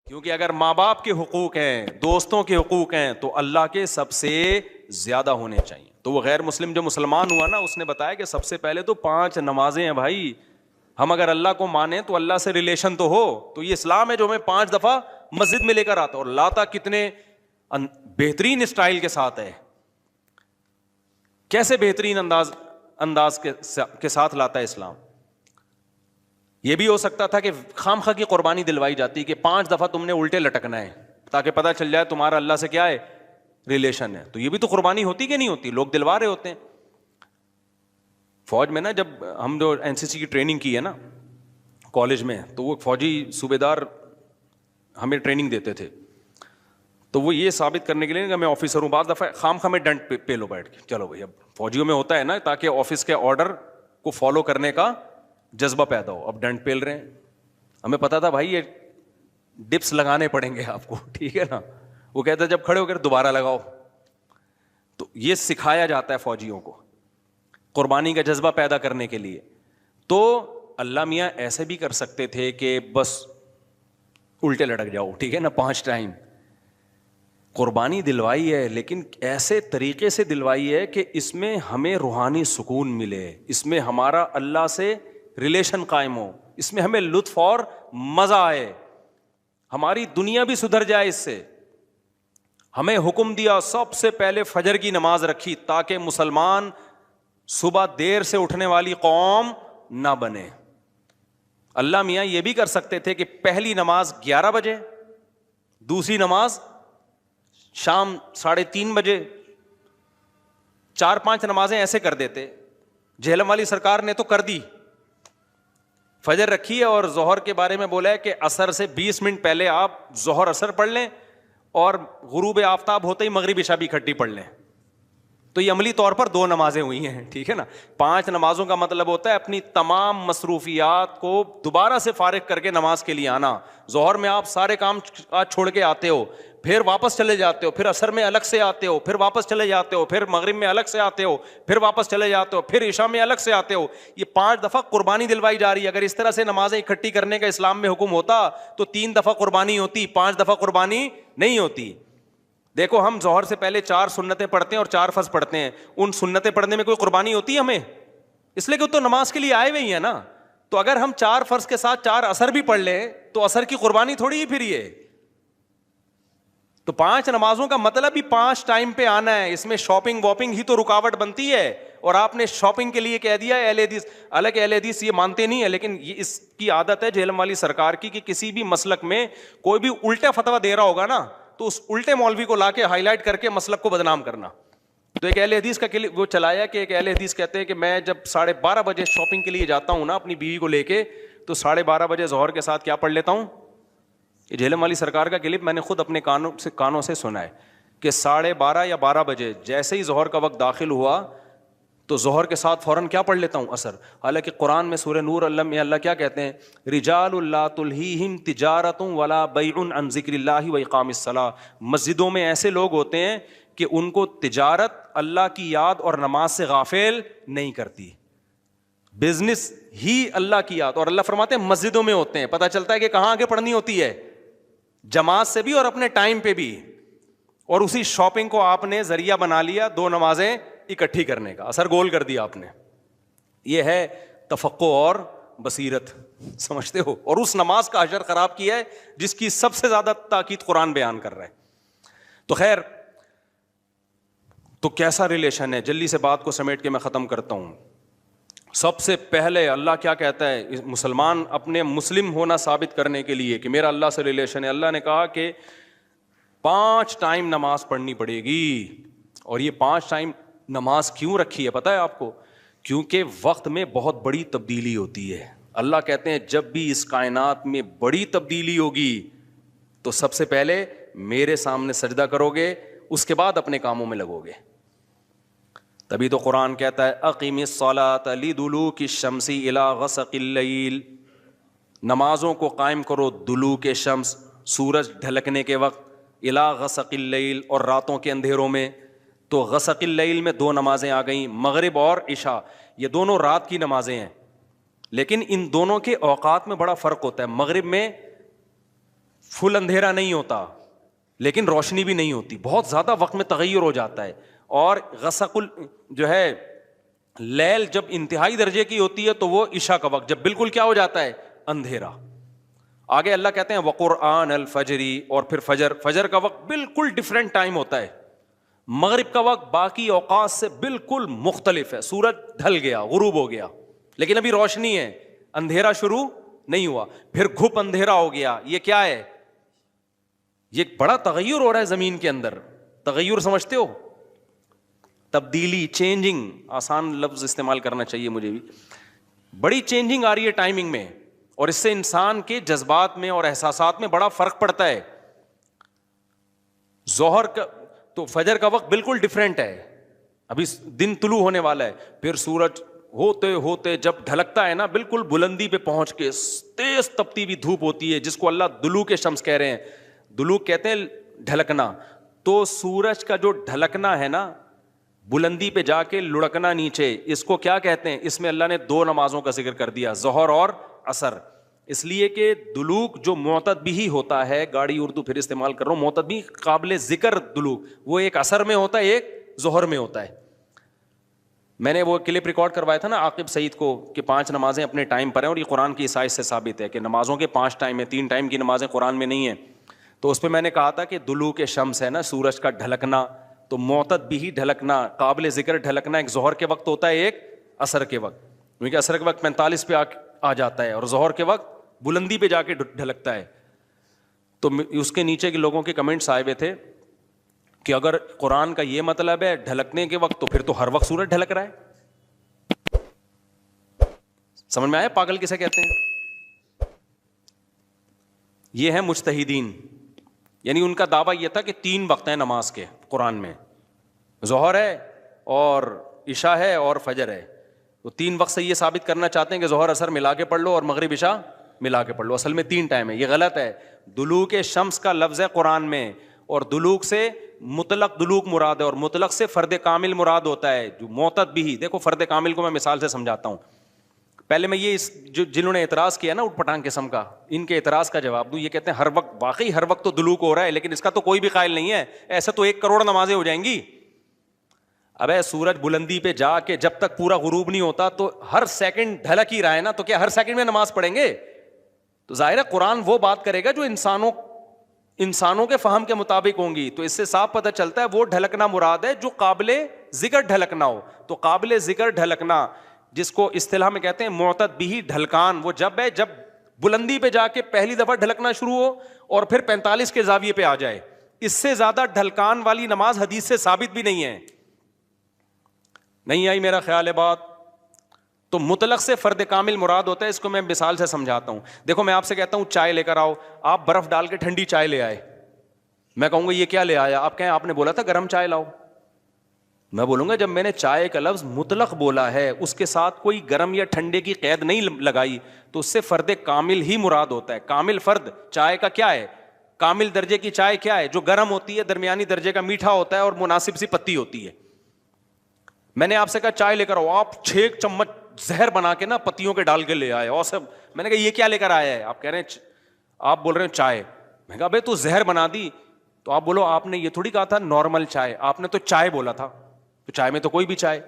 کیونکہ اگر ماں باپ کے حقوق ہیں، دوستوں کے حقوق ہیں، تو اللہ کے سب سے زیادہ ہونے چاہیے. تو وہ غیر مسلم جو مسلمان ہوا نا، اس نے بتایا کہ سب سے پہلے تو 5 نمازیں ہیں بھائی. ہم اگر اللہ کو مانیں تو اللہ سے ریلیشن تو ہو. تو یہ اسلام ہے جو ہمیں 5 دفعہ مسجد میں لے کر آتا، اور لاتا کتنے بہترین اسٹائل کے ساتھ ہے. کیسے بہترین انداز کے ساتھ لاتا ہے اسلام. یہ بھی ہو سکتا تھا کہ خام خواہ کی قربانی دلوائی جاتی کہ 5 دفعہ تم نے الٹے لٹکنا ہے تاکہ پتہ چل جائے تمہارا اللہ سے کیا ہے، ریلیشن ہے. تو یہ بھی تو قربانی ہوتی کہ نہیں ہوتی؟ لوگ دلوا رہے ہوتے ہیں. فوج میں نا، جب ہم جو NCC کی ٹریننگ کی ہے نا کالج میں، تو وہ فوجی صوبے دار ہمیں ٹریننگ دیتے تھے. تو وہ یہ ثابت کرنے کے لیے کہ میں آفیسر ہوں، بعض دفعہ خام خواہ میں ڈنڈ پہ لو بیٹھ کے، چلو بھائی. اب فوجیوں میں ہوتا ہے نا، تاکہ آفس کے آرڈر کو فالو کرنے کا جذبہ پیدا ہو. اب ڈنڈ پیل رہے ہیں، ہمیں پتا تھا بھائی یہ ڈپس لگانے پڑیں گے آپ کو، ٹھیک ہے نا. وہ کہتا ہے جب کھڑے ہو کر دوبارہ لگاؤ. تو یہ سکھایا جاتا ہے فوجیوں کو قربانی کا جذبہ پیدا کرنے کے لیے. تو اللہ میاں ایسے بھی کر سکتے تھے کہ بس الٹے لٹک جاؤ، ٹھیک ہے نا، 5 ٹائم قربانی دلوائی ہے، لیکن ایسے طریقے سے دلوائی ہے کہ اس میں ہمیں روحانی سکون ملے، اس میں ہمارا اللہ سے ریلیشن قائم ہو، اس میں ہمیں لطف اور مزہ آئے، ہماری دنیا بھی سدھر جائے. اس سے ہمیں حکم دیا سب سے پہلے فجر کی نماز رکھی تاکہ مسلمان صبح دیر سے اٹھنے والی قوم نہ بنے. اللہ میاں یہ بھی کر سکتے تھے کہ پہلی نماز 11 بجے، دوسری نماز شام 3:30 بجے، 4-5 نمازیں ایسے کر دیتے. جہلم والی سرکار نے تو کر دی، فجر رکھی ہے اور ظہر کے بارے میں بولا ہے کہ عصر سے 20 منٹ پہلے آپ ظہر عصر پڑھ لیں اور غروب آفتاب ہوتے ہی مغرب عشاء بھی اکٹھی پڑھ لیں. تو یہ عملی طور پر 2 نمازیں ہوئی ہیں، ٹھیک ہے نا. 5 نمازوں کا مطلب ہوتا ہے اپنی تمام مصروفیات کو دوبارہ سے فارغ کر کے نماز کے لیے آنا. ظہر میں آپ سارے کام چھوڑ کے آتے ہو، پھر واپس چلے جاتے ہو، پھر عصر میں الگ سے آتے ہو، پھر واپس چلے جاتے ہو، پھر مغرب میں الگ سے آتے ہو، پھر واپس چلے جاتے ہو، پھر عشاء میں الگ سے آتے ہو. یہ 5 دفعہ قربانی دلوائی جا رہی ہے. اگر اس طرح سے نمازیں اکٹھی کرنے کا اسلام میں حکم ہوتا تو 3 دفعہ قربانی ہوتی، 5 دفعہ قربانی نہیں ہوتی. دیکھو ہم ظہر سے پہلے 4 سنتیں پڑھتے ہیں اور 4 فرض پڑھتے ہیں. ان سنتیں پڑھنے میں کوئی قربانی ہوتی ہے ہمیں؟ اس لیے کہ تو نماز کے لیے آئے ہوئے ہی ہیں نا. تو اگر ہم 4 فرض کے ساتھ 4 عصر بھی پڑھ لیں تو عصر کی قربانی تھوڑی ہی پھر یہ. تو 5 نمازوں کا مطلب بھی 5 ٹائم پہ آنا ہے. اس میں شاپنگ واپنگ ہی تو رکاوٹ بنتی ہے. اور آپ نے شاپنگ کے لیے کہہ دیا ہے اہل حدیث. حالانکہ اہل حدیث یہ مانتے نہیں ہے، لیکن یہ اس کی عادت ہے جہلم والی سرکار کی کہ کسی بھی مسلک میں کوئی بھی الٹا فتویٰ دے رہا ہوگا نا تو اس الٹے مولوی کو لا کے ہائی لائٹ کر کے مسلک کو بدنام کرنا. تو ایک اہل حدیث کا وہ چلایا کہ ایک اہل حدیث کہتے ہیں کہ میں جب 12:30 بجے شاپنگ کے لیے جاتا ہوں نا اپنی بیوی کو لے کے، تو 12:30 بجے ظہر کے ساتھ کیا پڑھ لیتا ہوں. یہ جہلم والی سرکار کا کلپ میں نے خود اپنے کانوں سے سنا ہے کہ 12:30 یا 12 بجے جیسے ہی ظہر کا وقت داخل ہوا تو ظہر کے ساتھ فوراً کیا پڑھ لیتا ہوں، عصر. حالانکہ قرآن میں سورہ نور اللہ کیا کہتے ہیں، رجال لا تلہیہم تجارت ولا بیع عن ذکر اللہ واقام الصلاۃ. مسجدوں میں ایسے لوگ ہوتے ہیں کہ ان کو تجارت اللہ کی یاد اور نماز سے غافل نہیں کرتی. بزنس ہی اللہ کی یاد، اور اللہ فرماتے ہیں مسجدوں میں ہوتے ہیں. پتہ چلتا ہے کہ کہاں آگے پڑھنی ہوتی ہے، جماعت سے بھی اور اپنے ٹائم پہ بھی. اور اسی شاپنگ کو آپ نے ذریعہ بنا لیا 2 نمازیں اکٹھی کرنے کا، اثر گول کر دیا آپ نے. یہ ہے تفقع اور بصیرت، سمجھتے ہو. اور اس نماز کا اجر خراب کیا ہے جس کی سب سے زیادہ تاکید قرآن بیان کر رہا ہے. تو خیر، تو کیسا ریلیشن ہے؟ جلدی سے بات کو سمیٹ کے میں ختم کرتا ہوں. سب سے پہلے اللہ کیا کہتا ہے مسلمان اپنے مسلم ہونا ثابت کرنے کے لیے کہ میرا اللہ سے ریلیشن ہے. اللہ نے کہا کہ 5 ٹائم نماز پڑھنی پڑے گی. اور یہ 5 ٹائم نماز کیوں رکھی ہے پتہ ہے آپ کو؟ کیونکہ وقت میں بہت بڑی تبدیلی ہوتی ہے. اللہ کہتے ہیں جب بھی اس کائنات میں بڑی تبدیلی ہوگی تو سب سے پہلے میرے سامنے سجدہ کرو گے، اس کے بعد اپنے کاموں میں لگو گے. تبھی تو قرآن کہتا ہے اقیم الصلاۃ لدلوک الشمس الی غسق اللیل. نمازوں کو قائم کرو دلوک شمس، سورج ڈھلکنے کے وقت، الی غسق اللیل، اور راتوں کے اندھیروں میں. تو غسق اللیل میں 2 نمازیں آ گئیں، مغرب اور عشاء. یہ دونوں رات کی نمازیں ہیں، لیکن ان دونوں کے اوقات میں بڑا فرق ہوتا ہے. مغرب میں فل اندھیرا نہیں ہوتا لیکن روشنی بھی نہیں ہوتی, بہت زیادہ وقت میں تغیر ہو جاتا ہے. اور غسق جو ہے لیل جب انتہائی درجے کی ہوتی ہے تو وہ عشاء کا وقت جب بالکل کیا ہو جاتا ہے, اندھیرا. آگے اللہ کہتے ہیں وقرآن الفجری, اور پھر فجر کا وقت بالکل ڈفرینٹ ٹائم ہوتا ہے. مغرب کا وقت باقی اوقات سے بالکل مختلف ہے. سورج ڈھل گیا, غروب ہو گیا, لیکن ابھی روشنی ہے, اندھیرا شروع نہیں ہوا. پھر گھپ اندھیرا ہو گیا. یہ کیا ہے؟ یہ بڑا تغیر ہو رہا ہے زمین کے اندر. تغیر سمجھتے ہو؟ تبدیلی, چینجنگ, آسان لفظ استعمال کرنا چاہیے مجھے بھی. بڑی چینجنگ آ رہی ہے ٹائمنگ میں, اور اس سے انسان کے جذبات میں اور احساسات میں بڑا فرق پڑتا ہے. ظہر کا تو فجر کا وقت بالکل ڈفرینٹ ہے, ابھی دن طلوع ہونے والا ہے. پھر سورج ہوتے ہوتے جب ڈھلکتا ہے نا, بالکل بلندی پہ پہنچ کے تیز تپتی ہوئی دھوپ ہوتی ہے, جس کو اللہ دلوک شمس کہہ رہے ہیں. دلوک کہتے ہیں ڈھلکنا. تو سورج کا جو ڈھلکنا ہے نا, بلندی پہ جا کے لڑکنا نیچے, اس کو کیا کہتے ہیں؟ اس میں اللہ نے 2 نمازوں کا ذکر کر دیا, ظہر اور عصر. اس لیے کہ دلوک جو معتد بھی ہوتا ہے, گاڑی اردو پھر استعمال کر رہا ہوں, معتد بھی قابل ذکر دلوک, وہ ایک عصر میں ہوتا ہے, ایک ظہر میں ہوتا ہے. میں نے وہ کلپ ریکارڈ کروایا تھا نا عاقب سعید کو کہ 5 نمازیں اپنے ٹائم پر ہیں, اور یہ قرآن کی عیسائی سے ثابت ہے کہ نمازوں کے 5 ٹائم ہیں, 3 ٹائم کی نمازیں قرآن میں نہیں ہیں. تو اس پہ میں نے کہا تھا کہ دلوک شمس ہے نا, سورج کا ڈھلکنا, تو معتد بھی ڈھلکنا, قابل ذکر ڈھلکنا ایک ظہر کے وقت ہوتا ہے, ایک عصر کے وقت. کیونکہ عصر کے وقت 45 پہ آ جاتا ہے, اور ظہر کے وقت بلندی پہ جا کے ڈھلکتا ہے. تو اس کے نیچے کے لوگوں کے کمنٹس آئے ہوئے تھے کہ اگر قرآن کا یہ مطلب ہے ڈھلکنے کے وقت, تو پھر تو ہر وقت سورج ڈھلک رہا ہے. سمجھ میں آیا پاگل کسے کہتے ہیں؟ یہ ہے مجتہدین, یعنی ان کا دعویٰ یہ تھا کہ 3 وقت ہیں نماز کے قرآن میں, ظہر ہے اور عشاء ہے اور فجر ہے. تو 3 وقت سے یہ ثابت کرنا چاہتے ہیں کہ ظہر عصر ملا کے پڑھ لو اور مغرب عشاء ملا کے پڑھ لو. اصل میں 3 ٹائم ہے, یہ غلط ہے. دلوک شمس کا لفظ ہے قرآن میں, اور دلوک سے مطلق دلوک مراد ہے, اور مطلق سے فرد کامل مراد ہوتا ہے. جو معتد بھی, دیکھو فرد کامل کو میں مثال سے سمجھاتا ہوں. پہلے میں یہ جنہوں نے اعتراض کیا نا اٹھ پٹانگ قسم کا, ان کے اعتراض کا جواب دوں. یہ کہتے ہیں ہر وقت, واقعی ہر وقت تو دلوک ہو رہا ہے, لیکن اس کا تو کوئی بھی قائل نہیں ہے. ایسے تو 1 کروڑ نمازیں ہو جائیں گی. ابے سورج بلندی پہ جا کے جب تک پورا غروب نہیں ہوتا تو ہر سیکنڈ ڈھلک ہی رہا ہے نا, تو کیا ہر سیکنڈ میں نماز پڑھیں گے؟ تو ظاہر ہے قرآن وہ بات کرے گا جو انسانوں کے فہم کے مطابق ہوں گی. تو اس سے صاف پتہ چلتا ہے وہ ڈھلکنا مراد ہے جو قابل ذکر ڈھلکنا ہو. تو قابل ذکر ڈھلکنا, جس کو اصطلاح میں کہتے ہیں معتد بھی ڈھلکان, وہ جب ہے جب بلندی پہ جا کے پہلی دفعہ ڈھلکنا شروع ہو اور پھر 45 کے زاویے پہ آ جائے. اس سے زیادہ ڈھلکان والی نماز حدیث سے ثابت بھی نہیں ہے. نہیں آئی میرا خیال ہے بات؟ تو مطلق سے فرد کامل مراد ہوتا ہے. اس کو میں مثال سے سمجھاتا ہوں. دیکھو میں آپ سے کہتا ہوں چائے لے کر آؤ, آپ برف ڈال کے ٹھنڈی چائے لے آئے, میں کہوں گا یہ کیا لے آیا؟ آپ کہیں آپ نے بولا تھا گرم چائے لاؤ. میں بولوں گا جب میں نے چائے کا لفظ مطلق بولا ہے, اس کے ساتھ کوئی گرم یا ٹھنڈے کی قید نہیں لگائی, تو اس سے فرد کامل ہی مراد ہوتا ہے. کامل فرد چائے کا کیا ہے؟ کامل درجے کی چائے کیا ہے؟ جو گرم ہوتی ہے, درمیانی درجے کا میٹھا ہوتا ہے اور مناسب سی پتی ہوتی ہے. میں نے آپ سے کہا چائے لے کر آؤ, آپ 6 چمچ زہر بنا کے نا پتیوں کے ڈال کے لے آئے, اور سب میں نے کہا یہ کیا لے کر آیا ہے؟ آپ کہہ رہے ہیں, آپ بول رہے ہیں چائے. میں کہا بھائی تو زہر بنا دی, تو آپ بولو آپ نے یہ تھوڑی کہا تھا نارمل چائے, آپ نے تو چائے بولا تھا, تو چائے میں تو کوئی بھی چائے.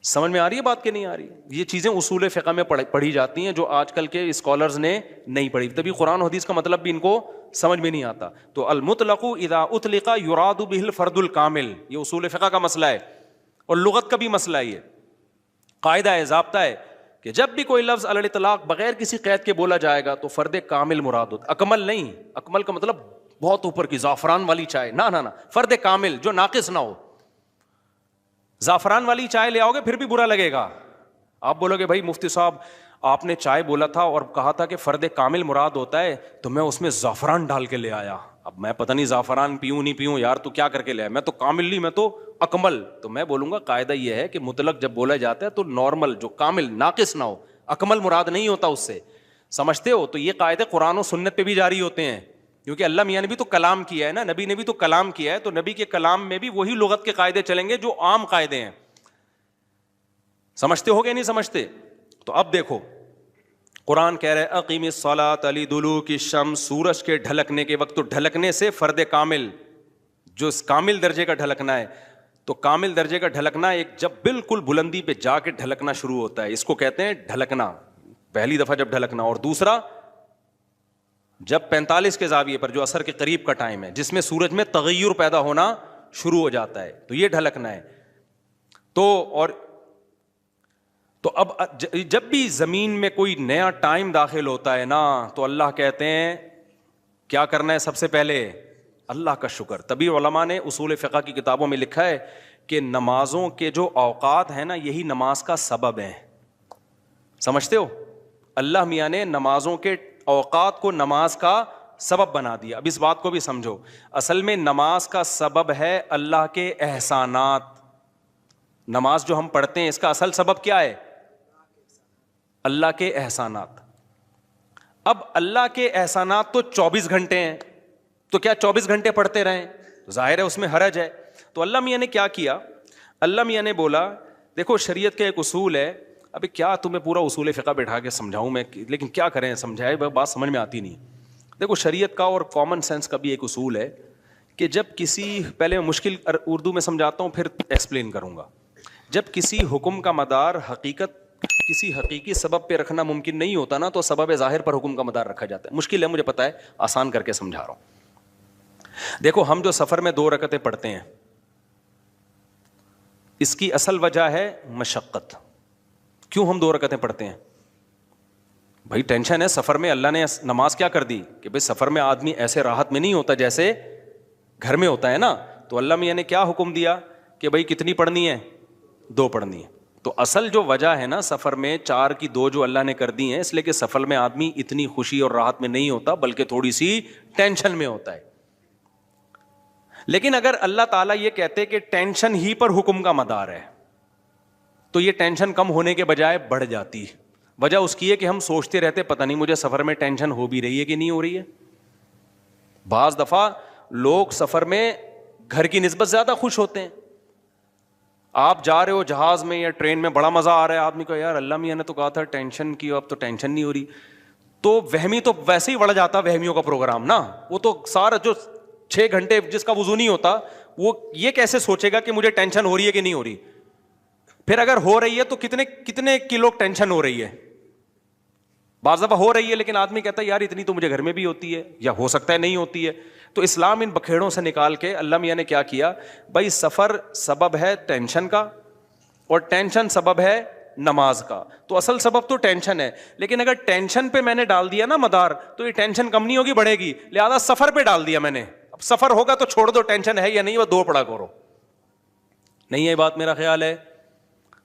سمجھ میں آ رہی ہے بات کہ نہیں آ رہی؟ یہ چیزیں اصول فقہ میں پڑھی جاتی ہیں جو آج کل کے اسکالرز نے نہیں پڑھی, تبھی قرآن و حدیث کا مطلب بھی ان کو سمجھ میں نہیں آتا. تو المطلق اذا اطلق یراد به الفرد الکامل, یہ اصول فقہ کا مسئلہ ہے اور لغت کا بھی مسئلہ ہے. یہ قاعدہ ہے, ضابطہ ہے کہ جب بھی کوئی لفظ علی الاطلاق بغیر کسی قید کے بولا جائے گا تو فرد کامل مراد ہوتا. اکمل نہیں, اکمل کا مطلب بہت اوپر کی زعفران والی چائے, نہ فرد کامل جو ناقص نہ ہو. زعفران والی چائے لے آؤ گے پھر بھی برا لگے گا. آپ بولو گے بھائی مفتی صاحب آپ نے چائے بولا تھا اور کہا تھا کہ فرد کامل مراد ہوتا ہے, تو میں اس میں زعفران ڈال کے لے آیا. اب میں پتہ نہیں زعفران پیوں نہیں پیوں یار, تو کیا کر کے لے آیا؟ میں تو کامل نہیں, میں تو اکمل. تو میں بولوں گا قاعدہ یہ ہے کہ مطلق جب بولا جاتا ہے تو نارمل جو کامل ناقص نہ ہو, اکمل مراد نہیں ہوتا اس سے. سمجھتے ہو؟ تو یہ قاعدے قرآن و سنت پہ بھی جاری ہوتے ہیں, کیونکہ اللہ میاں نے بھی تو کلام کیا ہے نا, نبی نے بھی تو کلام کیا ہے, تو نبی کے کلام میں بھی وہی لغت کے قاعدے چلیں گے جو عام قاعدے ہیں. سمجھتے ہو گے نہیں سمجھتے؟ تو اب دیکھو قرآن کہہ رہا ہے اقیم الصلاۃ لدلوک الشمس، سورج کے ڈھلکنے کے وقت. تو ڈھلکنے سے فرد کامل جو کامل درجے کا ڈھلکنا ہے، تو کامل درجے کا ڈھلکنا ایک جب بالکل بلندی پہ جا کے ڈھلکنا شروع ہوتا ہے، اس کو کہتے ہیں ڈھلکنا، پہلی دفعہ جب ڈھلکنا. اور دوسرا جب 45 کے زاویے پر جو عصر کے قریب کا ٹائم ہے، جس میں سورج میں تغیر پیدا ہونا شروع ہو جاتا ہے، تو یہ ڈھلکنا ہے. تو اب جب بھی زمین میں کوئی نیا ٹائم داخل ہوتا ہے نا، تو اللہ کہتے ہیں کیا کرنا ہے سب سے پہلے؟ اللہ کا شکر. تبھی علماء نے اصول فقہ کی کتابوں میں لکھا ہے کہ نمازوں کے جو اوقات ہیں نا، یہی نماز کا سبب ہے. سمجھتے ہو؟ اللہ میاں نے نمازوں کے اوقات کو نماز کا سبب بنا دیا. اب اس بات کو بھی سمجھو، اصل میں نماز کا سبب ہے اللہ کے احسانات. نماز جو ہم پڑھتے ہیں اس کا اصل سبب کیا ہے؟ اللہ کے احسانات. اب اللہ کے احسانات تو 24 گھنٹے ہیں، تو کیا 24 گھنٹے پڑھتے رہیں؟ ظاہر ہے اس میں حرج ہے. تو اللہ میاں نے کیا کیا؟ اللہ میاں نے بولا دیکھو شریعت کا ایک اصول ہے. ابھی کیا تمہیں پورا اصول فقہ بیٹھا کے سمجھاؤں میں، لیکن کیا کریں، سمجھائے بات سمجھ میں آتی نہیں. دیکھو شریعت کا اور کامن سینس کا بھی ایک اصول ہے کہ جب کسی، پہلے میں مشکل اردو میں سمجھاتا ہوں پھر ایکسپلین کروں گا. جب کسی حکم کا مدار کسی حقیقی سبب پہ رکھنا ممکن نہیں ہوتا نا، تو سبب ظاہر پر حکم کا مدار رکھا جاتا ہے. مشکل ہے مجھے پتا ہے، آسان کر کے سمجھا رہا ہوں. دیکھو ہم جو سفر میں 2 رکعتیں پڑھتے ہیں، اس کی اصل وجہ ہے مشقت. کیوں ہم 2 رکعتیں پڑھتے ہیں؟ بھائی ٹینشن ہے سفر میں. اللہ نے نماز کیا کر دی کہ بھائی سفر میں آدمی ایسے راحت میں نہیں ہوتا جیسے گھر میں ہوتا ہے نا. تو اللہ میاں نے کیا حکم دیا کہ بھائی کتنی پڑھنی ہے؟ 2 پڑھنی ہے. تو اصل جو وجہ ہے نا سفر میں 4 کی 2 جو اللہ نے کر دی ہیں، اس لیے کہ سفر میں آدمی اتنی خوشی اور راحت میں نہیں ہوتا بلکہ تھوڑی سی ٹینشن میں ہوتا ہے. لیکن اگر اللہ تعالیٰ یہ کہتے کہ ٹینشن ہی پر حکم کا مدار ہے، تو یہ ٹینشن کم ہونے کے بجائے بڑھ جاتی. وجہ اس کی ہے کہ ہم سوچتے رہتے پتہ نہیں مجھے سفر میں ٹینشن ہو بھی رہی ہے کہ نہیں ہو رہی ہے. بعض دفعہ لوگ سفر میں گھر کی نسبت زیادہ خوش ہوتے ہیں. آپ جا رہے ہو جہاز میں یا ٹرین میں، بڑا مزہ آ رہا ہے، آدمی کو یار اللہ میاں نے تو کہا تھا ٹینشن کی، اب تو ٹینشن نہیں ہو رہی. تو وہمی تو ویسے ہی بڑھ جاتا وہمیوں کا پروگرام نا. وہ تو سارا جو 6 گھنٹے جس کا وضو نہیں ہوتا، وہ یہ کیسے سوچے گا کہ مجھے ٹینشن ہو رہی ہے کہ نہیں ہو رہی. پھر اگر ہو رہی ہے تو کتنے کلو ٹینشن ہو رہی ہے. بعض دفعہ ہو رہی ہے لیکن آدمی کہتا ہے یار اتنی تو مجھے گھر میں بھی ہوتی ہے، یا ہو سکتا ہے نہیں ہوتی ہے. تو اسلام ان بکھیڑوں سے نکال کے اللہ میاں نے کیا کیا، بھائی سفر سبب ہے ٹینشن کا اور ٹینشن سبب ہے نماز کا. تو اصل سبب تو ٹینشن ہے، لیکن اگر ٹینشن پہ میں نے ڈال دیا نا مدار، تو یہ ٹینشن کم نہیں ہوگی، بڑھے گی. لہذا سفر پہ ڈال دیا میں نے. اب سفر ہوگا تو چھوڑ دو، ٹینشن ہے یا نہیں وہ 2 پڑھا کرو. نہیں ہے بات میرا خیال ہے.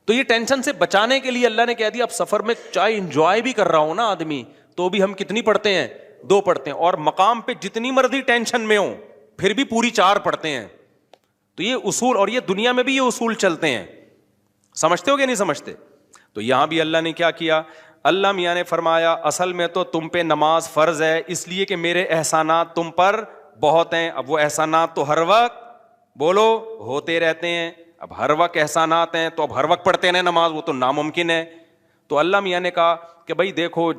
تو یہ ٹینشن سے بچانے کے لیے اللہ نے کہہ دیا اب سفر میں چاہے انجوائے بھی کر رہا ہوں نا آدمی، تو بھی ہم کتنی پڑھتے ہیں؟ 2 پڑھتے ہیں. اور مقام پہ جتنی مرضی ٹینشن میں ہوں پھر بھی پوری 4 پڑھتے ہیں. تو یہ اصول، اور یہ دنیا میں بھی یہ اصول چلتے ہیں. سمجھتے ہو کہ نہیں سمجھتے؟ تو یہاں بھی اللہ نے کیا کیا، اللہ میاں نے فرمایا اصل میں تو تم پہ نماز فرض ہے اس لیے کہ میرے احسانات تم پر بہت ہیں. اب وہ احسانات تو ہر وقت بولو ہوتے رہتے ہیں. اب ہر وقت احسانات ہیں تو اب ہر وقت پڑھتے رہے نماز، وہ تو ناممکن ہے. تو اللہ میاں نے کہا کہ بھائی دیکھو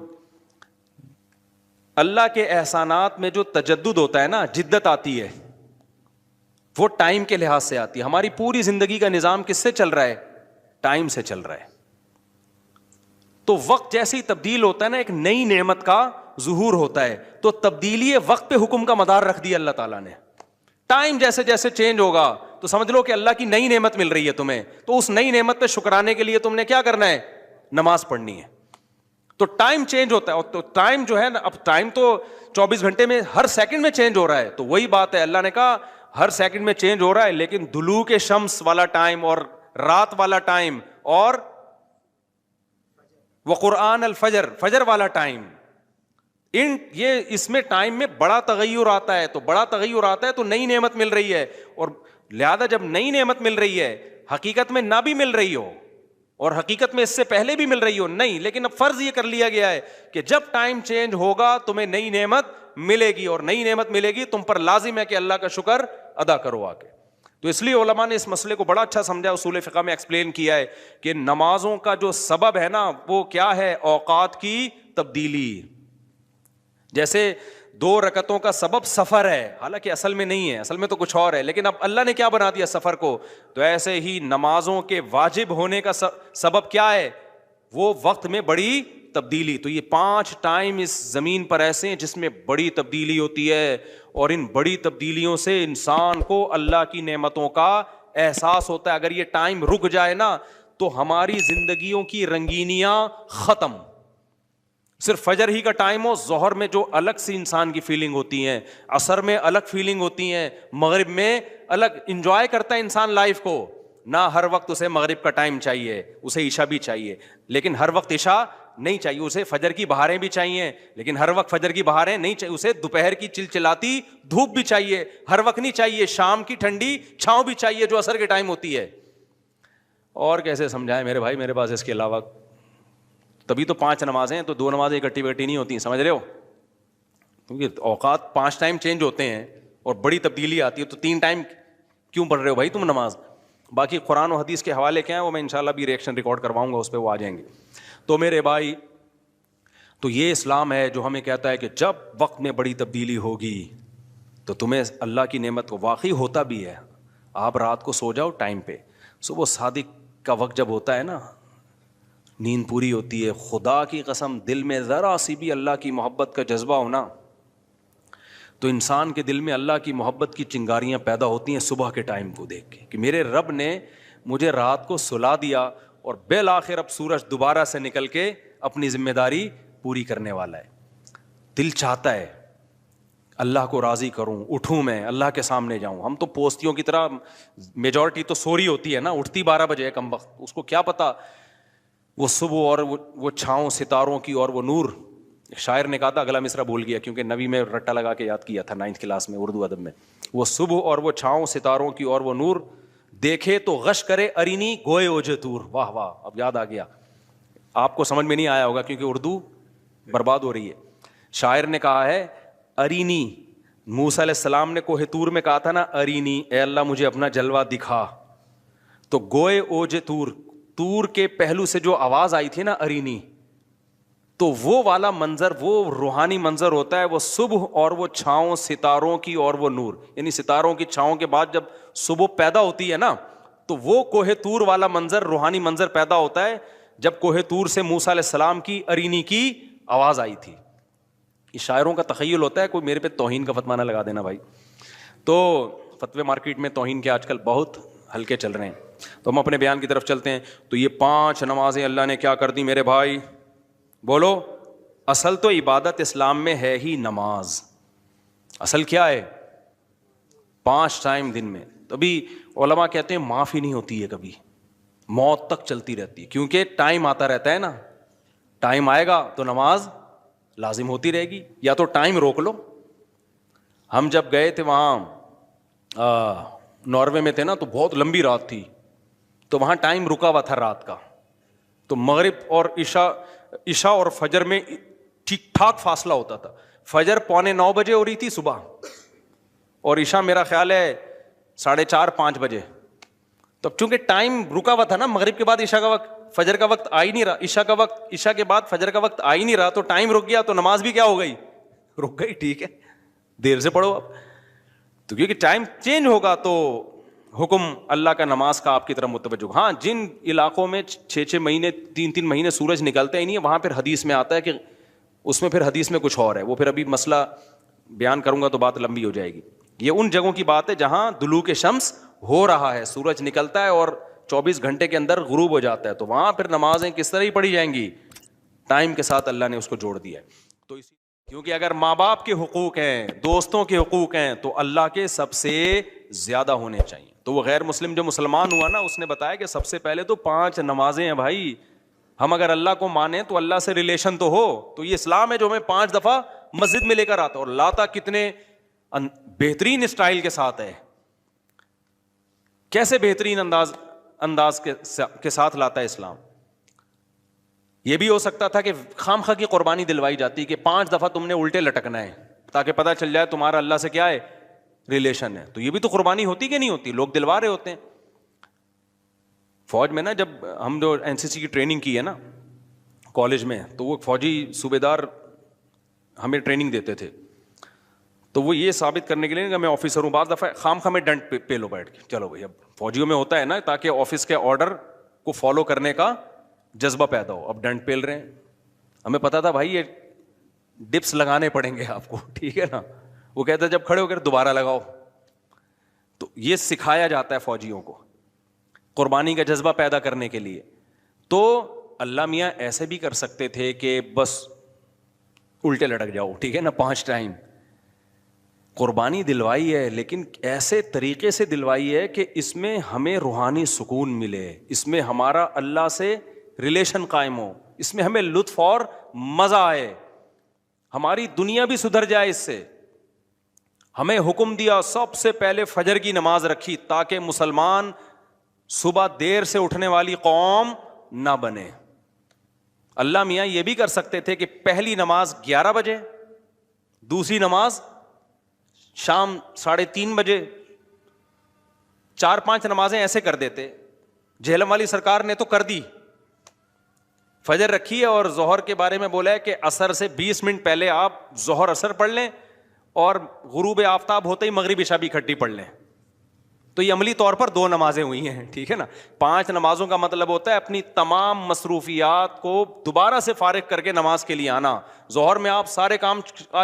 اللہ کے احسانات میں جو تجدد ہوتا ہے نا، جدت آتی ہے، وہ ٹائم کے لحاظ سے آتی ہے. ہماری پوری زندگی کا نظام کس سے چل رہا ہے؟ ٹائم سے چل رہا ہے. تو وقت جیسے ہی تبدیل ہوتا ہے نا، ایک نئی نعمت کا ظہور ہوتا ہے. تو تبدیلی وقت پہ حکم کا مدار رکھ دیا اللہ تعالیٰ نے. ٹائم جیسے جیسے چینج ہوگا تو سمجھ لو کہ اللہ کی نئی نعمت مل رہی ہے تمہیں. تو اس نئی نعمت پہ شکرانے کے لیے تم نے کیا کرنا ہے؟ نماز پڑھنی ہے. تو ٹائم چینج ہوتا ہے. اور تو ٹائم جو ہے نا، اب ٹائم تو 24 گھنٹے میں ہر سیکنڈ میں چینج ہو رہا ہے. تو وہی بات ہے، اللہ نے کہا ہر سیکنڈ میں چینج ہو رہا ہے، لیکن دلوک شمس والا ٹائم اور رات والا ٹائم اور وقرآن الفجر، فجر والا ٹائم، یہ اس میں ٹائم میں بڑا تغیر آتا ہے. تو بڑا تغیر آتا ہے تو نئی نعمت مل رہی ہے. اور لہذا جب نئی نعمت مل رہی ہے، حقیقت میں نہ بھی مل رہی ہو اور حقیقت میں اس سے پہلے بھی مل رہی ہو نہیں، لیکن اب فرض یہ کر لیا گیا ہے کہ جب ٹائم چینج ہوگا تمہیں نئی نعمت ملے گی، اور نئی نعمت ملے گی تم پر لازم ہے کہ اللہ کا شکر ادا کرو آ کے. تو اس لیے علماء نے اس مسئلے کو بڑا اچھا سمجھا، اصول فقہ میں ایکسپلین کیا ہے کہ نمازوں کا جو سبب ہے نا وہ کیا ہے؟ اوقات کی تبدیلی. جیسے 2 رکعتوں کا سبب سفر ہے، حالانکہ اصل میں نہیں ہے، اصل میں تو کچھ اور ہے، لیکن اب اللہ نے کیا بنا دیا سفر کو. تو ایسے ہی نمازوں کے واجب ہونے کا سبب کیا ہے؟ وہ وقت میں بڑی تبدیلی. تو یہ 5 ٹائم اس زمین پر ایسے ہیں جس میں بڑی تبدیلی ہوتی ہے، اور ان بڑی تبدیلیوں سے انسان کو اللہ کی نعمتوں کا احساس ہوتا ہے. اگر یہ ٹائم رک جائے نا تو ہماری زندگیوں کی رنگینیاں ختم. صرف فجر ہی کا ٹائم ہو، ظہر میں جو الگ سی انسان کی فیلنگ ہوتی ہیں، عصر میں الگ فیلنگ ہوتی ہیں، مغرب میں الگ. انجوائے کرتا ہے انسان لائف کو، نہ ہر وقت اسے مغرب کا ٹائم چاہیے، اسے عشاء بھی چاہیے، لیکن ہر وقت عشاء نہیں چاہیے. اسے فجر کی بہاریں بھی چاہیے، لیکن ہر وقت فجر کی بہاریں نہیں چاہیے. اسے دوپہر کی چلچلاتی دھوپ بھی چاہیے، ہر وقت نہیں چاہیے. شام کی ٹھنڈی چھاؤں بھی چاہیے جو عصر کے ٹائم ہوتی ہے. اور کیسے سمجھائیں میرے بھائی، میرے پاس اس کے علاوہ. تبھی تو 5 نمازیں ہیں، تو 2 نمازیں اکٹھی بیٹھی نہیں ہوتی ہیں، سمجھ رہے ہو؟ کیونکہ اوقات 5 ٹائم چینج ہوتے ہیں اور بڑی تبدیلی آتی ہے، تو 3 ٹائم کیوں پڑھ رہے ہو بھائی تم نماز؟ باقی قرآن و حدیث کے حوالے کیا ہیں وہ میں انشاءاللہ بھی ریئیکشن ریکارڈ کرواؤں گا، اس پہ وہ آ جائیں گے. تو میرے بھائی، تو یہ اسلام ہے جو ہمیں کہتا ہے کہ جب وقت میں بڑی تبدیلی ہوگی تو تمہیں اللہ کی نعمت کو واقعی ہوتا بھی ہے. آپ رات کو سو جاؤ ٹائم پہ، صبح صادق کا وقت جب ہوتا ہے نا، نیند پوری ہوتی ہے. خدا کی قسم دل میں ذرا سی بھی اللہ کی محبت کا جذبہ ہونا تو انسان کے دل میں اللہ کی محبت کی چنگاریاں پیدا ہوتی ہیں صبح کے ٹائم کو دیکھ کے، کہ میرے رب نے مجھے رات کو سلا دیا اور بالآخر اب سورج دوبارہ سے نکل کے اپنی ذمہ داری پوری کرنے والا ہے. دل چاہتا ہے اللہ کو راضی کروں، اٹھوں، میں اللہ کے سامنے جاؤں. ہم تو پوستیوں کی طرح، میجورٹی تو سو رہی ہوتی ہے نا، اٹھتی 12 بجے ہے کم وقت، اس کو کیا پتا وہ صبح اور وہ چھاؤں ستاروں کی اور وہ نور. شاعر نے کہا تھا، اگلا مصرع بھول گیا کیونکہ نوی میں رٹا لگا کے یاد کیا تھا 9th کلاس میں اردو ادب میں. وہ صبح اور وہ چھاؤں ستاروں کی اور وہ نور، دیکھے تو غش کرے ارینی گوئے اوجے تور. واہ واہ، اب یاد آ گیا. آپ کو سمجھ میں نہیں آیا ہوگا کیونکہ اردو برباد ہو رہی ہے. شاعر نے کہا ہے ارینی، موسیٰ علیہ السلام نے کوہ طور میں کہا تھا نا ارینی، اے اللہ مجھے اپنا جلوہ دکھا. تو گوئے اوجے تور، تور کے پہلو سے جو آواز آئی تھی نا ارینی، تو وہ والا منظر، وہ روحانی منظر ہوتا ہے وہ صبح اور وہ چھاؤں ستاروں کی اور وہ نور. یعنی ستاروں کی چھاؤں کے بعد جب صبح پیدا ہوتی ہے نا تو وہ کوہ طور والا منظر، روحانی منظر پیدا ہوتا ہے جب کوہ طور سے موسیٰ علیہ السلام کی ارینی کی آواز آئی تھی. یہ شاعروں کا تخیل ہوتا ہے، کوئی میرے پہ توہین کا فتویٰ نہ لگا دینا بھائی. تو فتوے مارکیٹ میں توہین کے آج کل بہت ہلکے چل رہے ہیں. تو ہم اپنے بیان کی طرف چلتے ہیں. تو یہ 5 نمازیں اللہ نے کیا کر دی میرے بھائی؟ بولو. اصل تو عبادت اسلام میں ہے ہی نماز. اصل کیا ہے؟ 5 ٹائم دن میں. تبھی علماء کہتے ہیں معاف ہی نہیں ہوتی ہے کبھی، موت تک چلتی رہتی ہے، کیونکہ ٹائم آتا رہتا ہے نا. ٹائم آئے گا تو نماز لازم ہوتی رہے گی، یا تو ٹائم روک لو. ہم جب گئے تھے وہاں ناروے میں تھے نا، تو بہت لمبی رات تھی، تو وہاں ٹائم رکا ہوا تھا رات کا. تو مغرب اور عشاء اور فجر میں ٹھیک ٹھاک فاصلہ ہوتا تھا. فجر 8:45 بجے ہو رہی تھی صبح، اور عشاء میرا خیال ہے 4:30-5 بجے. تو چونکہ ٹائم رکا ہوا تھا نا، مغرب کے بعد عشاء کا وقت، فجر کا وقت آ ہی نہیں رہا، عشاء کے بعد فجر کا وقت آ ہی نہیں رہا، تو ٹائم رک گیا، تو نماز بھی کیا ہو گئی؟ رک گئی. ٹھیک ہے، دیر سے پڑھو اب. تو کیونکہ ٹائم چینج ہوگا تو حکم اللہ کا نماز کا آپ کی طرف متوجہ. ہاں، جن علاقوں میں 6 مہینے 3 مہینے سورج نکلتا ہی نہیں ہے، وہاں پھر حدیث میں آتا ہے کہ اس میں پھر حدیث میں کچھ اور ہے، وہ پھر ابھی مسئلہ بیان کروں گا تو بات لمبی ہو جائے گی. یہ ان جگہوں کی بات ہے جہاں دلوک شمس ہو رہا ہے، سورج نکلتا ہے اور 24 گھنٹے کے اندر غروب ہو جاتا ہے، تو وہاں پھر نمازیں کس طرح ہی پڑھی جائیں گی؟ ٹائم کے ساتھ اللہ نے اس کو جوڑ دیا ہے. تو کیونکہ اگر ماں باپ کے حقوق ہیں، دوستوں کے حقوق ہیں، تو اللہ کے سب سے زیادہ ہونے چاہیے. تو وہ غیر مسلم جو مسلمان ہوا نا، اس نے بتایا کہ سب سے پہلے تو 5 نمازیں ہیں بھائی. ہم اگر اللہ کو مانیں تو اللہ سے ریلیشن تو ہو. تو یہ اسلام ہے جو ہمیں 5 دفعہ مسجد میں لے کر آتا، اور لاتا کتنے بہترین اسٹائل کے ساتھ ہے. کیسے بہترین انداز کے ساتھ لاتا ہے اسلام. یہ بھی ہو سکتا تھا کہ خام خواہ کی قربانی دلوائی جاتی کہ 5 دفعہ تم نے الٹے لٹکنا ہے تاکہ پتہ چل جائے تمہارا اللہ سے کیا ہے، ریلیشن ہے. تو یہ بھی تو قربانی ہوتی کہ نہیں ہوتی؟ لوگ دلوا رہے ہوتے ہیں. فوج میں نا، جب ہم جو NCC کی ٹریننگ کی ہے نا، کالج میں, تو وہ فوجی صوبے دار ہمیں ٹریننگ دیتے تھے, تو وہ یہ ثابت کرنے کے لیے کہ میں آفیسر ہوں, بعض دفعہ خام خامے ڈنڈ پہ لو بیٹھ کے, چلو بھائی اب فوجیوں میں ہوتا ہے نا تاکہ آفس کے آرڈر کو فالو کرنے کا جذبہ پیدا ہو, اب ڈنڈ پیل رہے ہیں, ہمیں پتا تھا بھائی یہ ڈپس لگانے پڑیں گے آپ کو, ٹھیک ہے نا, وہ کہتا ہے جب کھڑے ہو کر دوبارہ لگاؤ. تو یہ سکھایا جاتا ہے فوجیوں کو قربانی کا جذبہ پیدا کرنے کے لیے. تو اللہ میاں ایسے بھی کر سکتے تھے کہ بس الٹے لٹک جاؤ, ٹھیک ہے نا, 5 ٹائم قربانی دلوائی ہے, لیکن ایسے طریقے سے دلوائی ہے کہ اس میں ہمیں روحانی سکون ملے, اس میں ہمارا اللہ سے ریلیشن قائم ہو, اس میں ہمیں لطف اور مزہ آئے, ہماری دنیا بھی سدھر جائے اس سے. ہمیں حکم دیا سب سے پہلے فجر کی نماز رکھی تاکہ مسلمان صبح دیر سے اٹھنے والی قوم نہ بنے. اللہ میاں یہ بھی کر سکتے تھے کہ پہلی نماز 11 بجے, دوسری نماز شام 3:30 بجے, 4-5 نمازیں ایسے کر دیتے. جہلم والی سرکار نے تو کر دی, فجر رکھی ہے اور ظہر کے بارے میں بولا ہے کہ عصر سے 20 منٹ پہلے آپ ظہر عصر پڑھ لیں اور غروب آفتاب ہوتے ہی مغرب عشاء بھی اکٹھی پڑھ لیں. تو یہ عملی طور پر 2 نمازیں ہوئی ہیں, ٹھیک ہے نا. 5 نمازوں کا مطلب ہوتا ہے اپنی تمام مصروفیات کو دوبارہ سے فارغ کر کے نماز کے لیے آنا. ظہر میں آپ سارے کام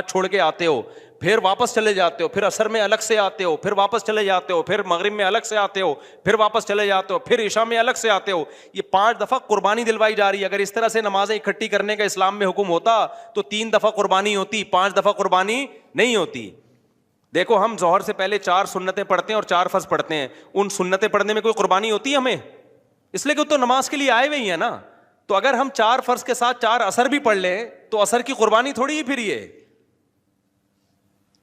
چھوڑ کے آتے ہو, پھر واپس چلے جاتے ہو, پھر عصر میں الگ سے آتے ہو, پھر واپس چلے جاتے ہو, پھر مغرب میں الگ سے آتے ہو, پھر واپس چلے جاتے ہو, پھر عشاء میں الگ سے آتے ہو. یہ 5 دفعہ قربانی دلوائی جا رہی ہے. اگر اس طرح سے نمازیں اکٹھی کرنے کا اسلام میں حکم ہوتا تو 3 دفعہ قربانی ہوتی, 5 دفعہ قربانی نہیں ہوتی. دیکھو ہم ظہر سے پہلے 4 سنتیں پڑھتے ہیں اور 4 فرض پڑھتے ہیں, ان سنتیں پڑھنے میں کوئی قربانی ہوتی ہے ہمیں؟ اس لیے کہ تو نماز کے لیے آئے ہوئے ہی ہیں نا. تو اگر ہم 4 فرض کے ساتھ 4 عصر بھی پڑھ لیں تو عصر کی قربانی تھوڑی ہی پھر یہ.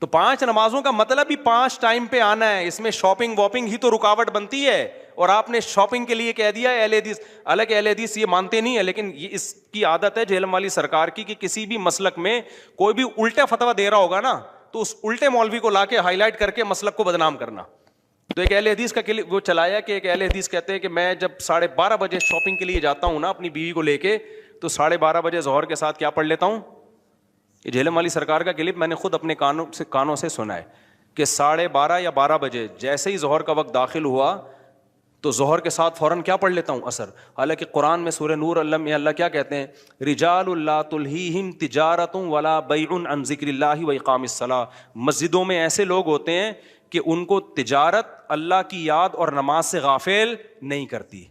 تو 5 نمازوں کا مطلب ہی 5 ٹائم پہ آنا ہے. اس میں شاپنگ واپنگ ہی تو رکاوٹ بنتی ہے, اور آپ نے شاپنگ کے لیے کہہ دیا ہے اہل حدیث. حالانکہ اہل حدیث یہ مانتے نہیں ہے, لیکن یہ اس کی عادت ہے جہلم والی سرکار کی کہ کسی بھی مسلک میں کوئی بھی الٹا فتویٰ دے رہا ہوگا نا تو اس الٹے مولوی کو لا کے ہائی لائٹ کر کے مسلک کو بدنام کرنا. تو ایک اہل حدیث کا وہ چلایا کہ ایک اہل حدیث کہتے ہیں کہ میں جب 12:30 بجے شاپنگ کے لیے جاتا ہوں نا اپنی بیوی کو لے کے, تو 12:30 بجے ظہر کے ساتھ کیا پڑھ لیتا ہوں. یہ جہلم والی سرکار کا کلپ میں نے خود اپنے کانوں سے سنا ہے کہ 12:30 یا 12 بجے جیسے ہی ظہر کا وقت داخل ہوا تو ظہر کے ساتھ فوراً کیا پڑھ لیتا ہوں, عصر. حالانکہ قرآن میں سورہ نور اللہ کیا کہتے ہیں, رجال لا تلہیہم تجارت ولا بیع عن ذکر اللہ واقام الصلاۃ. مسجدوں میں ایسے لوگ ہوتے ہیں کہ ان کو تجارت اللہ کی یاد اور نماز سے غافل نہیں کرتی,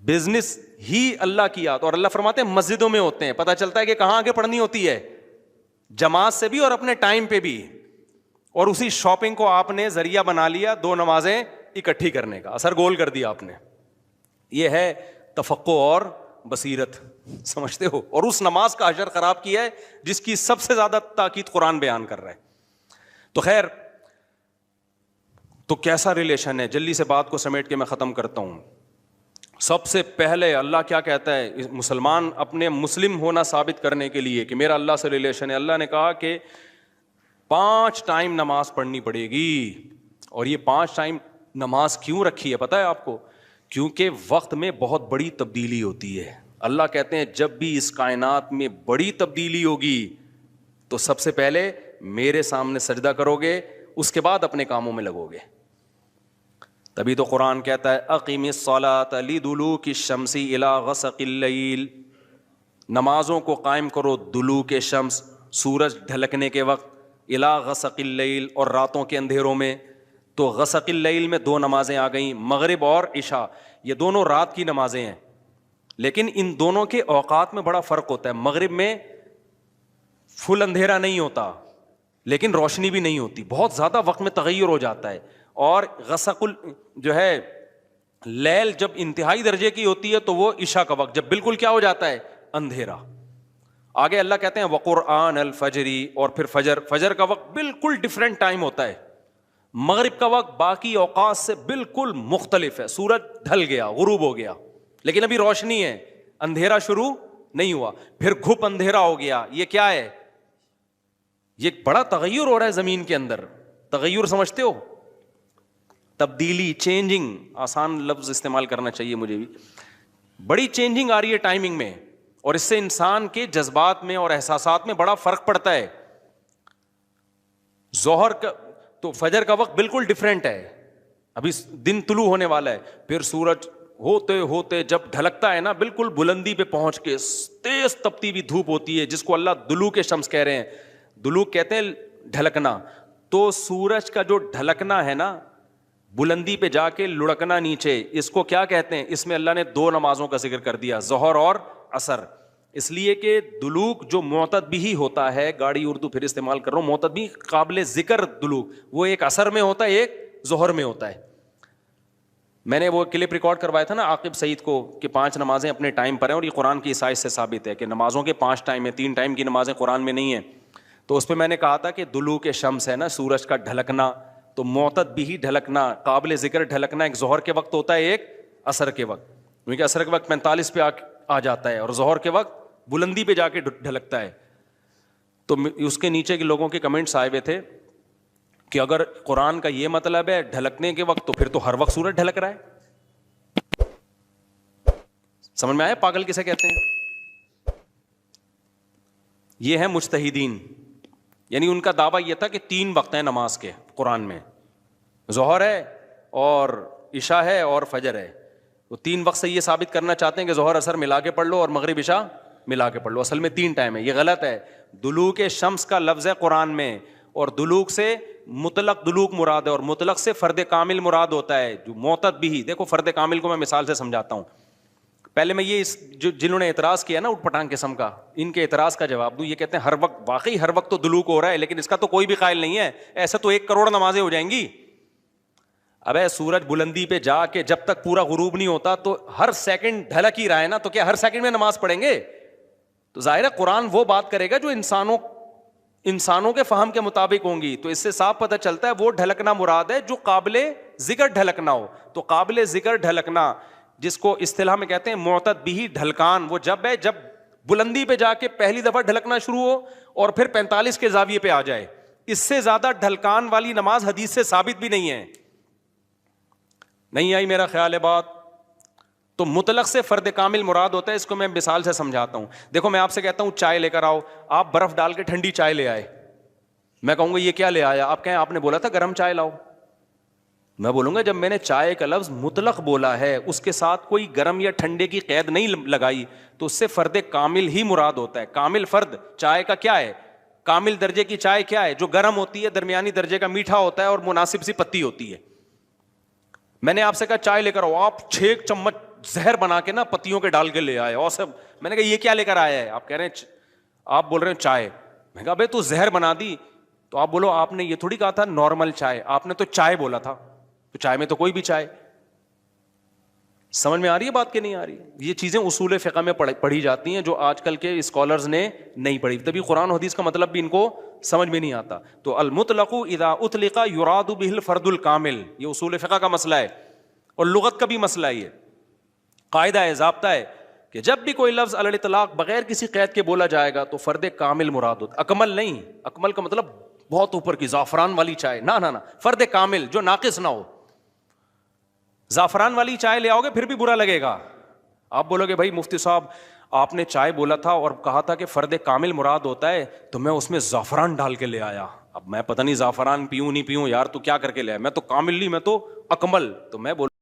بزنس ہی اللہ کی یاد. اور اللہ فرماتے ہیں مسجدوں میں ہوتے ہیں. پتہ چلتا ہے کہ کہاں آگے پڑھنی ہوتی ہے, جماعت سے بھی اور اپنے ٹائم پہ بھی. اور اسی شاپنگ کو آپ نے ذریعہ بنا لیا 2 نمازیں اکٹھی کرنے کا, اثر گول کر دیا آپ نے. یہ ہے تفقع اور بصیرت, سمجھتے ہو. اور اس نماز کا اجر خراب کیا ہے جس کی سب سے زیادہ تاکید قرآن بیان کر رہا ہے. تو خیر, تو کیسا ریلیشن ہے, جلدی سے بات کو سمیٹ کے میں ختم کرتا ہوں. سب سے پہلے اللہ کیا کہتا ہے, مسلمان اپنے مسلم ہونا ثابت کرنے کے لیے کہ میرا اللہ سے ریلیشن ہے, اللہ نے کہا کہ 5 ٹائم نماز پڑھنی پڑے گی. اور یہ 5 ٹائم نماز کیوں رکھی ہے پتہ ہے آپ کو؟ کیونکہ وقت میں بہت بڑی تبدیلی ہوتی ہے. اللہ کہتے ہیں جب بھی اس کائنات میں بڑی تبدیلی ہوگی تو سب سے پہلے میرے سامنے سجدہ کرو گے, اس کے بعد اپنے کاموں میں لگو گے. تبھی تو قرآن کہتا ہے اقیم الصلاۃ لدلوک الشمس الی غسق اللیل, نمازوں کو قائم کرو دلوک شمس, سورج ڈھلکنے کے وقت, الی غسق اللیل, اور راتوں کے اندھیروں میں. تو غسق اللیل میں 2 نمازیں آ گئیں, مغرب اور عشاء. یہ دونوں رات کی نمازیں ہیں, لیکن ان دونوں کے اوقات میں بڑا فرق ہوتا ہے. مغرب میں فل اندھیرا نہیں ہوتا لیکن روشنی بھی نہیں ہوتی, بہت زیادہ وقت میں تغیر ہو جاتا ہے. اور غسق جو ہے لیل جب انتہائی درجے کی ہوتی ہے تو وہ عشاء کا وقت جب بالکل کیا ہو جاتا ہے, اندھیرا. آگے اللہ کہتے ہیں وقرآن الفجر, اور پھر فجر کا وقت بالکل ڈفرینٹ ٹائم ہوتا ہے. مغرب کا وقت باقی اوقات سے بالکل مختلف ہے. سورج ڈھل گیا, غروب ہو گیا, لیکن ابھی روشنی ہے, اندھیرا شروع نہیں ہوا. پھر گھپ اندھیرا ہو گیا. یہ کیا ہے؟ یہ بڑا تغیر ہو رہا ہے زمین کے اندر. تغیر سمجھتے ہو؟ تبدیلی, چینجنگ, آسان لفظ استعمال کرنا چاہیے مجھے بھی. بڑی چینجنگ آ رہی ہے ٹائمنگ میں. اور اس سے انسان کے جذبات میں اور احساسات میں بڑا فرق پڑتا ہے. ظہر کا تو فجر کا وقت بالکل ڈفرینٹ ہے. ابھی دن طلوع ہونے والا ہے, پھر سورج ہوتے ہوتے جب ڈھلکتا ہے نا, بالکل بلندی پہ پہنچ کے تیز تپتی ہوئی دھوپ ہوتی ہے, جس کو اللہ دلوک شمس کہہ رہے ہیں. دلوک کہتے ہیں ڈھلکنا. تو سورج کا جو ڈھلکنا ہے نا, بلندی پہ جا کے لڑکنا نیچے, اس کو کیا کہتے ہیں؟ اس میں اللہ نے 2 نمازوں کا ذکر کر دیا, ظہر اور عصر. اس لیے کہ دلوک جو معتدبی ہوتا ہے, گاڑی اردو پھر استعمال کر رہا ہوں, معتدبی قابل ذکر دلوک, وہ ایک عصر میں ہوتا ہے, ایک ظہر میں ہوتا ہے. میں نے وہ کلپ ریکارڈ کروایا تھا نا عاقب سعید کو کہ 5 نمازیں اپنے ٹائم پر ہیں, اور یہ قرآن کی عیسائی سے ثابت ہے کہ نمازوں کے 5 ٹائم ہیں, 3 ٹائم کی نمازیں قرآن میں نہیں ہیں. تو اس پہ میں نے کہا تھا کہ دلوک شمس ہے نا, سورج کا ڈھلکنا, تو معتدبی ڈھلکنا, قابل ذکر ڈھلکنا ایک ظہر کے وقت ہوتا ہے, ایک عصر کے وقت. کیونکہ عصر کے وقت 45 پہ آ جاتا ہے, اور ظہر کے وقت بلندی پہ جا کے ڈھلکتا ہے. تو اس کے نیچے کے لوگوں کے کمنٹس آئے ہوئے تھے کہ اگر قرآن کا یہ مطلب ہے ڈھلکنے کے وقت, تو پھر تو ہر وقت سورج ڈھلک رہا ہے. سمجھ میں آیا پاگل کسے کہتے ہیں؟ یہ ہے مجتہدین, یعنی ان کا دعویٰ یہ تھا کہ 3 وقت ہیں نماز کے قرآن میں, ظہر ہے اور عشاء ہے اور فجر ہے. وہ 3 وقت سے یہ ثابت کرنا چاہتے ہیں کہ ظہر عصر ملا کے پڑھ لو اور مغرب عشاء ملا کے پڑھ لو. اصل میں 3 ٹائم ہے, یہ غلط ہے. دلوک شمس کا لفظ ہے قرآن میں, اور دلوک سے مطلق دلوک مراد ہے, اور مطلق سے فرد کامل مراد ہوتا ہے. جو معتدبی, دیکھو فرد کامل کو میں مثال سے سمجھاتا ہوں. پہلے میں یہ جنہوں نے اعتراض کیا نا اٹھ پٹانگ قسم کا, ان کے اعتراض کا جواب دوں. یہ کہتے ہیں ہر وقت, واقعی ہر وقت تو دلوک ہو رہا ہے, لیکن اس کا تو کوئی بھی قائل نہیں ہے. ایسا تو 1 کروڑ نمازیں ہو جائیں گی. ابے سورج بلندی پہ جا کے جب تک پورا غروب نہیں ہوتا تو ہر سیکنڈ ڈھلک ہی رہا ہے نا, تو کیا ہر سیکنڈ میں نماز پڑھیں گے؟ تو ظاہر ہے قرآن وہ بات کرے گا جو انسانوں کے فہم کے مطابق ہوں گی. تو اس سے صاف پتہ چلتا ہے وہ ڈھلکنا مراد ہے جو قابل ذکر ڈھلکنا ہو. تو قابل ذکر ڈھلکنا, جس کو اصطلاح میں کہتے ہیں معتدبی ڈھلکان, وہ جب ہے جب بلندی پہ جا کے پہلی دفعہ ڈھلکنا شروع ہو اور پھر 45 کے زاویے پہ آ جائے. اس سے زیادہ ڈھلکان والی نماز حدیث سے ثابت بھی نہیں ہے. نہیں آئی میرا خیال ہے بات؟ تو مطلق سے فرد کامل مراد ہوتا ہے. اس کو میں مثال سے سمجھاتا ہوں. دیکھو میں آپ سے کہتا ہوں چائے لے کر آؤ, آپ برف ڈال کے ٹھنڈی چائے لے آئے, میں کہوں گا یہ کیا لے آیا؟ آپ کہیں آپ نے بولا تھا گرم چائے لاؤ. میں بولوں گا جب میں نے چائے کا لفظ مطلق بولا ہے, اس کے ساتھ کوئی گرم یا ٹھنڈے کی قید نہیں لگائی, تو اس سے فرد کامل ہی مراد ہوتا ہے. کامل فرد چائے کا کیا ہے؟ کامل درجے کی چائے کیا ہے؟ جو گرم ہوتی ہے, درمیانی درجے کا میٹھا ہوتا ہے اور مناسب سی پتی ہوتی ہے. میں نے آپ سے کہا چائے لے کر آؤ, آپ 6 چمچ زہر بنا کے نا پتیوں کے ڈال کے لے آئے, اور سب. میں نے کہا یہ کیا لے کر آیا ہے؟ آپ کہہ رہے ہیں, آپ بول رہے ہیں چائے. میں کہا بھائی تو زہر بنا دی, تو آپ بولو آپ نے یہ تھوڑی کہا تھا نارمل چائے, آپ نے تو چائے بولا تھا, تو چائے میں تو کوئی بھی چائے. سمجھ میں آ رہی ہے بات کہ نہیں آ رہی؟ یہ چیزیں اصول فقہ میں پڑھی جاتی ہیں جو آج کل کے اسکالرز نے نہیں پڑھی, تبھی قرآن و حدیث کا مطلب بھی ان کو سمجھ میں نہیں آتا. تو المطلق اذا اطلق یراد به الفرد الکامل, یہ اصول فقہ کا مسئلہ ہے اور لغت کا بھی مسئلہ ہے. یہ قاعدہ ہے, ضابطہ ہے کہ جب بھی کوئی لفظ علی الاطلاق بغیر کسی قید کے بولا جائے گا تو فرد کامل مراد ہوتا, اکمل نہیں. اکمل کا مطلب بہت اوپر کی زعفران والی چائے, نہ فرد کامل جو ناقص نہ ہو. زعفران والی چائے لے آؤ گے پھر بھی برا لگے گا. آپ بولو گے بھائی مفتی صاحب آپ نے چائے بولا تھا اور کہا تھا کہ فرد کامل مراد ہوتا ہے, تو میں اس میں زعفران ڈال کے لے آیا. اب میں پتہ نہیں زعفران پیوں نہیں پیوں یار, تو کیا کر کے لے آیا؟ میں تو کامل نہیں, میں تو اکمل. تو میں بولوں